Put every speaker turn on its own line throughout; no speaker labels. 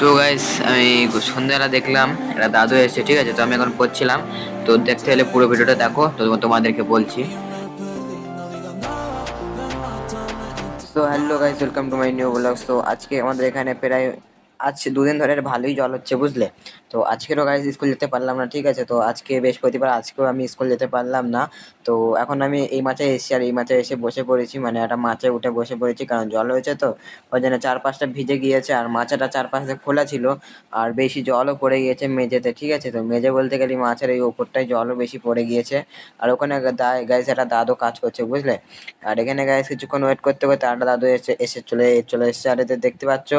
তো গাইস আমি সন্ধ্যাবেলা দেখলাম একটা দাদু এসেছে, ঠিক আছে। তো আমি এখন করছিলাম, তো দেখতে হলে পুরো ভিডিওটা দেখো, তো তোমাদেরকে বলছি। তো hello guys, welcome to my new blogs. তো আজকে আমাদের এখানে প্রায় আজ 2 দিন ধরে ভালোই জল হচ্ছে, বুঝলে। তো আজকেরও গাইস স্কুল যেতে পারলাম না, ঠিক আছে। তো আজকে বৃহস্পতিবার, আজকেও আমি স্কুল যেতে পারলাম না। তো এখন আমি এই মাঠে এসেছি, আর এই মাঠে এসে বসে পড়েছি, মানে একটা মাছে উঠে বসে পড়েছি, কারণ জল হয়েছে। তো ওই জন্য চারপাশটা ভিজে গিয়েছে, আর মাচাটা চারপাশে খোলা ছিল, আর বেশি জলও পড়ে গিয়েছে মেঝেতে, ঠিক আছে। তো মেঝে বলতে গেলে মাছের এই ওপরটায় জলও বেশি পড়ে গিয়েছে। আর ওখানে গাইস একটা দাদু কাজ করছে, বুঝলে। আর এখানে গাইস কিছুক্ষণ ওয়েট করতে করতে আরেকটা দাদু এসে এসে চলে চলে এসেছে। আর এতে দেখতে পাচ্ছ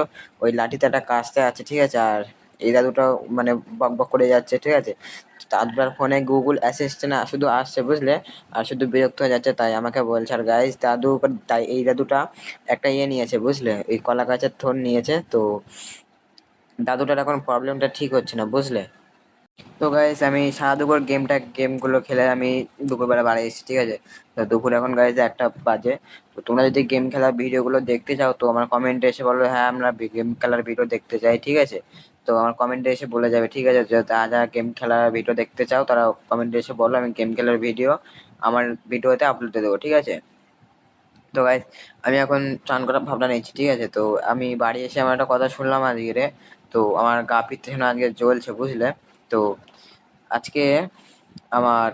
ওই লাঠিতে একটা কাস্তে আছে, ঠিক আছে। আর এই দাদুটাও মানে বক বক করে যাচ্ছে, ঠিক আছে। দাদুটার ফোনে গুগল অ্যাসিস্ট্যান্ট শুধু আসছে, বুঝলে। আর শুধু বিরক্ত হয়ে যাচ্ছে, তাই আমাকে বলছে। আর গাইস তাই এই দাদুটা একটা নিয়েছে, বুঝলে, এই কলা গাছের থোন নিয়েছে। তো দাদুটার এখন প্রবলেমটা ঠিক হচ্ছে না, বুঝলে। তো গাইস আমি সারা দুপুর গেমগুলো খেলে আমি দুপুরবেলা বাড়ি এসেছি, ঠিক আছে। তো দুপুর এখন গাইস 1টা বাজে। তো তোমরা যদি গেম খেলার ভিডিওগুলো দেখতে চাও, তো আমার কমেন্টে এসে বলো, হ্যাঁ আমরা গেম খেলার ভিডিও দেখতে চাই, ঠিক আছে। তো আমার কমেন্টে এসে বলে যাবে, ঠিক আছে। যারা যারা গেম খেলার ভিডিও দেখতে চাও তারা কমেন্টে এসে বলো, আমি গেম খেলার ভিডিও আমার ভিডিওতে আপলোড দিয়ে দেবো, ঠিক আছে। তো গাইস আমি এখন চান করার ভাবনা নিচ্ছি, ঠিক আছে। তো আমি বাড়ি এসে আমার একটা কথা শুনলাম আজকে রে। তো আমার গা পিত্তে শোনা আজকে জ্বলছে, বুঝলে। তো আজকে আমার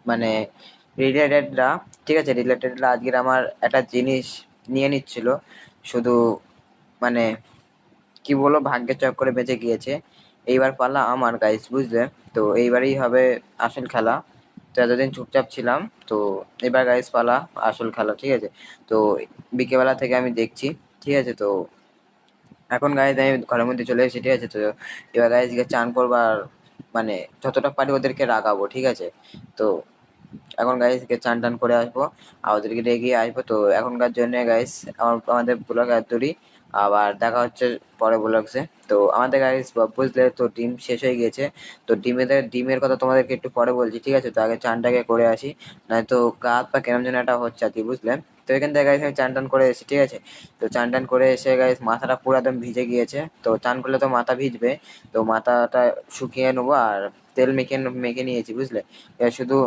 মানে রিলেটেডরা, ঠিক আছে, রিলেটেডরা আজকের আমার একটা জিনিস নিয়ে নিচ্ছিল শুধু, মানে কি বলবো, ভাগ্যের চক্করে বেঁচে গিয়েছে। এইবার পালা আমার, গাইস, বুঝলে। তো এইবারই হবে আসল খেলা। তো এতদিন চুপচাপ ছিলাম, তো এবার গাইস পালা আসল খেলা, ঠিক আছে। তো বিকেলবেলা থেকে আমি দেখছি, ঠিক আছে। তো এখন গাইজ আমি ঘরের মধ্যে চলে এসেছি, ঠিক আছে। তো এবার গাইজ চান করবার, মানে যতটা পারি ওদেরকে রাগাবো, ঠিক আছে। তো এখন গাইজকে চান টান করে আসবো, আর ওদেরকে রেগিয়ে আসবো। তো এখনকার জন্য গাইজ আমাদের ব্লগ এতদূরই। আবার দেখা হচ্ছে পরে ব্লগসে। তো আমাদের গাইজ বুঝলে তো ডিম শেষ হয়ে গিয়েছে। তো ডিমের কথা তোমাদেরকে একটু পরে বলছি, ঠিক আছে। তো আগে চানটাকে করে আসি, নয়তো গা হাত পা কেমন যেন একটা হচ্ছে আর কি, বুঝলে। তো এখান থেকে গাইজ আমি চান টান করে এসেছি, ঠিক আছে। তো চান টান করে এসে গাইজ মাথাটা পুরো একদম ভিজে গিয়েছে। তো চান করলে তো মাথা ভিজবে, তো মাথাটা শুকিয়ে নেবো, আর তেল মেখে মেখে নিয়েছি, বুঝলে। এবার শুধু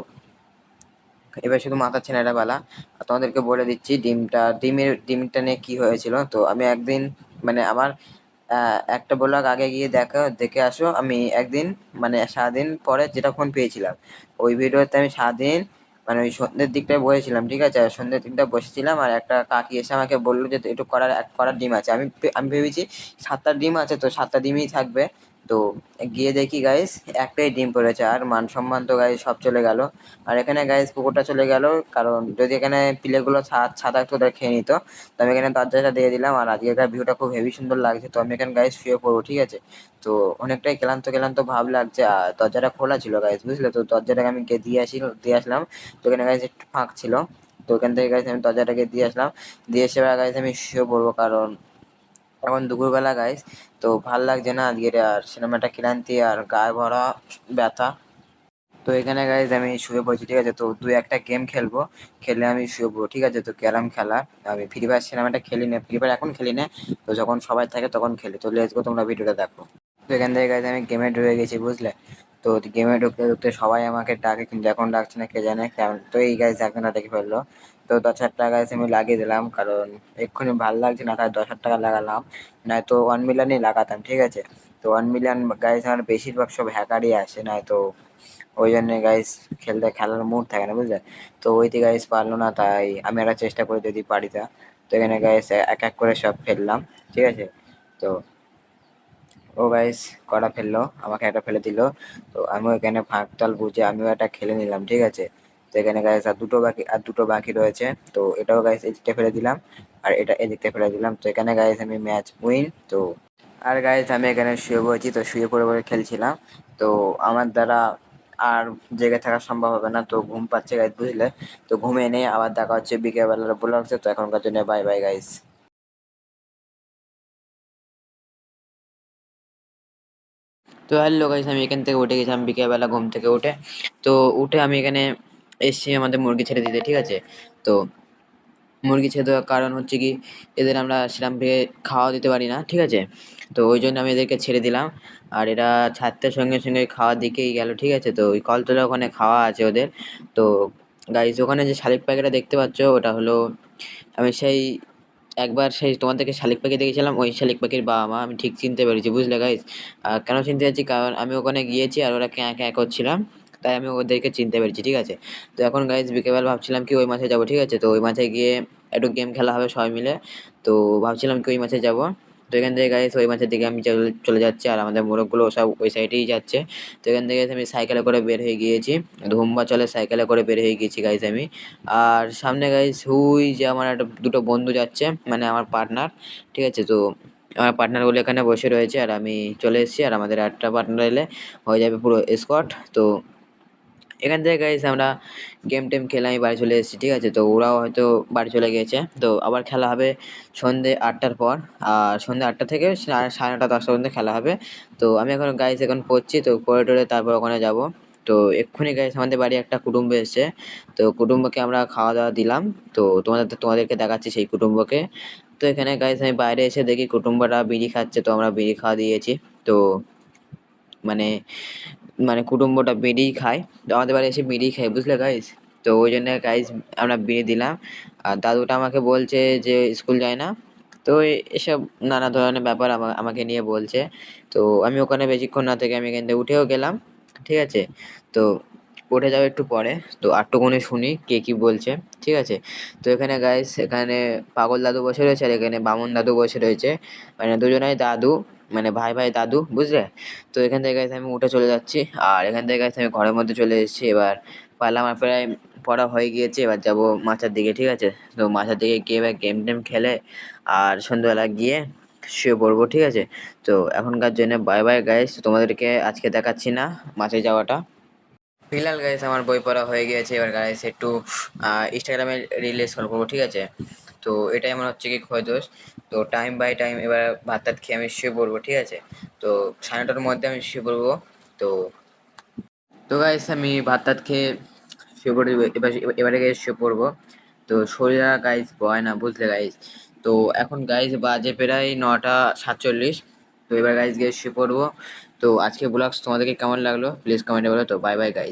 এবার শুধু মাথার ছেঁড়াটা বেলা। আর তোমাদেরকে বলে দিচ্ছি ডিমটা নিয়ে কি হয়েছিল। তো আমি একদিন, মানে আমার একটা ব্লগ আগে গিয়ে দেখে আসো, আমি একদিন মানে সারাদিন পরে যেটা ফোন পেয়েছিলাম, ওই ভিডিওতে আমি সারাদিন মানে ওই সন্ধ্যের দিকটায় বসেছিলাম, ঠিক আছে। আর সন্ধ্যের দিকটায় বসেছিলাম, আর একটা কাকি এসে আমাকে বললো যে একটু করার ডিম আছে। আমি ভেবেছি 7টা ডিম আছে, তো 7টা ডিমই থাকবে। তো গিয়ে দেখি গাইস একটাই ডিম পড়েছে, আর মান সম্মান তো গাইস সব চলে গেল। আর এখানে গাইস পুকুরটা চলে গেল, কারণ যদি এখানে পিলেগুলো ছাদা তো ওরা খেয়ে নিত। তো আমি এখানে দরজাটা দিয়ে দিলাম, আর আজকের ভিউটা খুব হেভি সুন্দর লাগছে। তো আমি এখানে গাইস শুয়ে পড়বো, ঠিক আছে। তো অনেকটাই ক্লান্ত ক্লান্ত ভাব লাগছে, আর দরজাটা খোলা ছিল গাইস, বুঝলে। তো দরজাটাকে আমি দিয়ে আসলাম। তো এখানে গাইস একটু ফাঁক ছিল। তো ওখান থেকে গাইস আমি দরজাটাকে দিয়ে আসলাম, দিয়ে এসে গাইস আমি শুয়ে পড়বো, কারণ এখন দুপুরবেলা গাইস। তো ভাল লাগছে না আজকের, আর সিনেমাটা ক্লান্তি আর গায়ে ভরা ব্যথা। তো এখানে গাইজ আমি শুয়ে পড়েছি, ঠিক আছে। তো 2-1টা গেম খেলবো, খেলে আমি শুয়ে পড়বো, ঠিক আছে। তো ক্যারাম খেলা, আমি ফ্রি ফায়ার সিনেমাটা খেলি না, ফ্রি ফায়ার এখন খেলি না। তো যখন সবাই থাকে তখন খেলি। তো লেটস গো, তোমরা ভিডিওটা দেখো। তো এখান থেকে গাইজ আমি গেমে ঢুকে গেছি, বুঝলে। তো গেমে ঢুকতে ঢুকতে সবাই আমাকে ডাকে, কিন্তু এখন ডাকছে না, কে জানে কেমন। তো এই গাইজ একজনটা ডেকে ফেললো। তো 10,000 টাকা গাইজ আমি লাগিয়ে দিলাম, কারণ এক্ষুনি ভালো লাগছে না, তাই 10,000 টাকা লাগালাম। নয়তো 1 মিলিয়নই লাগাতাম, ঠিক আছে। তো 1 মিলিয়ন গাইজ আমার বেশিরভাগ সব হ্যাকারই আসে, নয়তো ওই জন্য গাইস খেলার মুড থাকে না, বুঝলে। তো ওইতে গাইস পারলো না, তাই আমি একটা চেষ্টা করে যদি পারি তা। তো এখানে গাইস এক এক করে সব ফেললাম, ঠিক আছে। তো ও গাইস কটা ফেললো, আমাকে একটা ফেলে দিল। তো আমিও এখানে ফাঁক তাল বুঝে আমিও একটা খেলে নিলাম, ঠিক আছে। তো এখানে গাইস আর দুটো বাকি রয়েছে। তো এটাও গাইস এদিকটা ফেলে দিলাম, আর এটা এদিকটা ফেলে দিলাম। তো এখানে গাইস আমি ম্যাচ উইন। তো আর গাইস আমি এখানে শুয়ে পড়েছি, তো শুয়ে পড়ে পড়ে খেলছিলাম। তো আমার দ্বারা আর জেগে থাকা সম্ভব হবে না, তো ঘুম পাচ্ছে গাইস, বুঝলে। তো ঘুমিয়ে নেই, আবার দেখা হচ্ছে বিকেলবেলার ব্লগসে। তো এখনকার জন্য বাই বাই গাইস। তো হ্যালো গাইস, আমি এখান থেকে উঠে গেছিলাম বিকেলবেলা ঘুম থেকে উঠে। তো উঠে আমি এখানে এসেছি আমাদের মুরগি ছেড়ে দিতে, ঠিক আছে। তো মুরগি ছেড়ে দেওয়ার কারণ হচ্ছে কি, এদের আমরা সেরকম ভাবে খাওয়া দিতে পারি না, ঠিক আছে। তো ওই জন্য আমি এদেরকে ছেড়ে দিলাম। আর এরা ছাড়তে সঙ্গে সঙ্গে খাওয়ার দিকেই গেল, ঠিক আছে। তো ওই কলতলার ওখানে খাওয়া আছে ওদের। তো গাইস ওখানে যে শালিক পাখিটা দেখতে পাচ্ছ ওটা হলো, আমি সেই একবার সেই তোমাদেরকে শালিক পাখি দেখেছিলাম, ওই শালিক পাখির বাবা মা আমি ঠিক চিনতে পেরেছি, বুঝলে গাইস। কেন চিনতে পেরেছি, কারণ আমি ওখানে গিয়েছি আর ওরা ক্যাঁ ক্যাঁ করছিলাম, তাই আমি ওদেরকে চিনতে পেরেছি, ঠিক আছে। তো এখন গাইস বিকেলবেলা ভাবছিলাম কি ওই মাঠে যাবো, ঠিক আছে। তো ওই মাঠে গিয়ে একটু গেম খেলা হবে সবাই মিলে। তো ভাবছিলাম কি ওই মাঠে যাবো। তো এখান থেকে গাইস ওই মাঠের দিকে আমি চলে যাচ্ছি, আর আমাদের মোরগগুলো সব ওই সাইডেই যাচ্ছে। তো এখান থেকে আমি সাইকেলে করে বের হয়ে গিয়েছি, ধুম্বা চলে সাইকেলে করে বের হয়ে গিয়েছি গাইস আমি। আর সামনে গাইস হুই যে আমার একটা দুটো বন্ধু যাচ্ছে, মানে আমার পার্টনার, ঠিক আছে। তো আমার পার্টনারগুলো এখানে বসে রয়েছে আর আমি চলে এসেছি, আর আমাদের একটা পার্টনার এলে হয়ে যাবে পুরো স্কোয়াড। তো এখান থেকে গাইস আমরা গেম টেম খেলে আমি বাড়ি চলে এসেছি, ঠিক আছে। তো ওরাও হয়তো বাড়ি চলে গিয়েছে। তো আবার খেলা হবে সন্ধ্যে 8টার পর। আর সন্ধ্যে 8টা থেকে সাড়ে 9টা 10টা পর্যন্ত খেলা হবে। তো আমি এখন গাইস এখন পড়ছি, তো পড়ে টরে তারপর ওখানে যাব। তো এক্ষুনি গাইস আমাদের বাড়ি একটা কুটুম্ব এসেছে। তো কুটুম্বকে আমরা খাওয়া দাওয়া দিলাম। তো তোমাদেরকে দেখাচ্ছি সেই কুটুম্বকে। তো এখানে গাইস আমি বাইরে এসে দেখি কুটুম্বরা বিড়ি খাচ্ছে, তো আমরা বিড়ি খাওয়া দিয়েছি। তো মানে মানে কুটুম্বটা বিড়িই খায়, তো আমাদের বাড়ি এসে বিড়ি খায়, বুঝলে গাইস। তো ওই জন্য গাইস আমরা বিড়ি দিলাম। আর দাদুটা আমাকে বলছে যে স্কুল যায় না। তো এসব নানা ধরনের ব্যাপার আমাকে নিয়ে বলছে। তো আমি ওখানে বেশিক্ষণ না থেকে আমি এখান থেকে উঠেও গেলাম, ঠিক আছে। তো উঠে যাবো একটু পরে। তো আটটুকুনি শুনি কে কি বলছে, ঠিক আছে। তো এখানে গাইস এখানে পাগল দাদু বসে রয়েছে আর এখানে বামন দাদু বসে রয়েছে, মানে দুজনাই দাদু, মানে ভাই ভাই দাদু, বুঝলে। তো এখান থেকে গাইস আমি উঠে চলে যাচ্ছি, আর এখান থেকে গাইস আমি ঘরের মধ্যে চলে এসেছি। এবার পারলাম আমার প্রায় পড়া হয়ে গিয়েছে, এবার যাবো মাচার দিকে, ঠিক আছে। তো মাচার দিকে গিয়ে এবার গেম টেম খেলে আর সন্ধ্যাবেলা গিয়ে শুয়ে পড়বো, ঠিক আছে। তো এখনকার জন্য বাই বাই গাইস, তোমাদেরকে আজকে দেখাচ্ছি না মাঠে যাওয়াটা। ফিলহাল গাইস আমার বই পড়া হয়ে গিয়েছে, এবার গাইস একটু ইনস্টাগ্রামে রিলস স্ক্রল করবো, ঠিক আছে। তো এটাই আমার হচ্ছে কি ক্ষয় দোষ। তো টাইম বাই টাইম এবার ভাত টাত খেয়ে আমি শুয়ে পড়বো, ঠিক আছে। তো 9:30টার মধ্যে আমি শুয়ে পড়বো। তো তো গাইস আমি ভাত টাত খেয়ে শুয়ে পড়ে এবারে গিয়ে শুয়ে পড়বো। তো শরীর আর গাইস বয় না, বুঝলে গাইস। তো এখন গাইস বাজে প্রায় 9:47। তো এবার গাইস গিয়ে শুয়ে পড়বো। তো আজকে ব্লগস তোমাদেরকে কেমন লাগলো প্লিজ কমেন্টে বলো। তো বাই বাই গাইস।